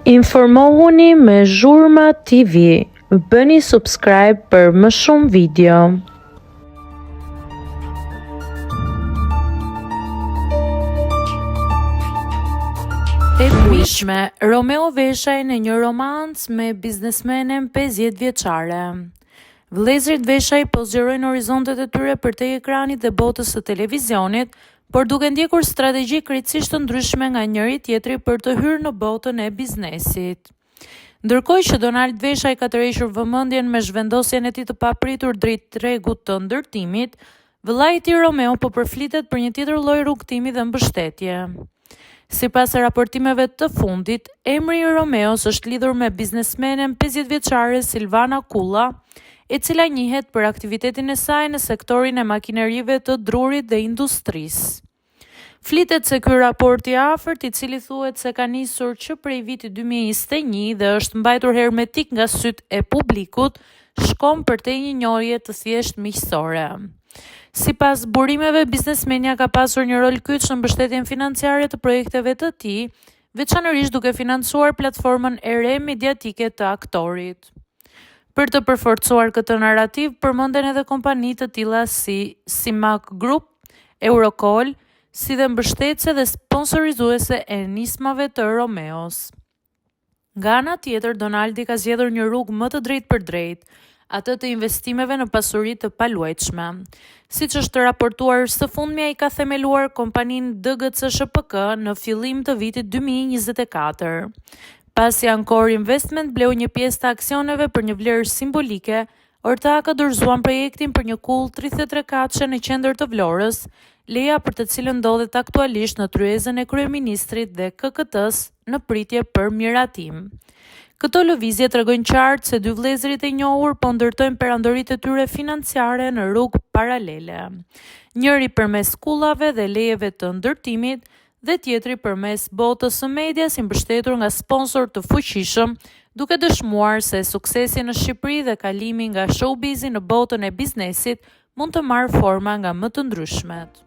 Informohuni me Zhurma TV. Bëni subscribe për më shumë video. E prishme, Romeo Veshaj në një romancë me biznesmenen 50 vjeçare. Vëllezërit Veshaj po zgjerojnë horizontet e tyre përtej ekranit dhe botës së televizionit, por duke ndjekur strategji krejtësisht të ndryshme nga njëri tjetri për të hyrë në botën e biznesit. Ndërkohë që Donald Veshaj ka tërhequr vëmendjen me zhvendosjen e tij të papritur drejt tregut të ndërtimit, vëllai i tij Romeo po përflitet për një tjetër lloj rrugtimi dhe mbështetje. Sipas raportimeve të fundit, emri i Romeos është lidhur me biznesmenen 50 vjeçare Silvana Kulla, e cila njihet për aktivitetin e saj në sektorin e makinerive të drurit dhe industrisë. Flitet se ky raport i afërt, i cili thuhet se ka nisur që prej vitit 2021 dhe është mbajtur hermetik nga sytë e publikut, shkon përtej një njohje të thjesht miqësore. Sipas burimeve, biznesmenja ka pasur një rol kyç në mbështetjen financiare të projekteve të tij, veçanërisht duke financuar platformën e re mediatike të aktorit. Për të përforcuar këtë narrativ, përmenden edhe kompani të tilla si Simac Group, Eurocall, si dhe mbështetëse dhe sponsorizuese e nismave të Romeos. Nga ana tjetër, Donaldi ka zgjedhur një rrugë më të drejtë për drejtë, atë të investimeve në pasuri të paluajtshme. Siç është raportuar së fundmi, ai ka themeluar kompaninë DGC SHPK në fillim të vitit 2024. Pasi Ankor Investment bleu një pjesë të aksioneve për një vlerë simbolike, orta ka dorëzuar projektin për një kull 33 katëshe në qendër të Vlorës, leja për të cilën ndodhet aktualisht në tryezën e kryeministrit dhe KKT-s në pritje për miratim. Këto lëvizje tregojnë qartë se dy vëllezërit e njohur po ndërtojnë perandoritë e tyre financiare në rrugë paralele. Njëri përmes kullave dhe lejeve të ndërtimit, dhe tjetri përmes botës së medias i mbështetur nga sponsor të fuqishëm, duke dëshmuar se suksesi në Shqipëri dhe kalimi nga showbizi në botën e biznesit mund të marrë forma nga më të ndryshmet.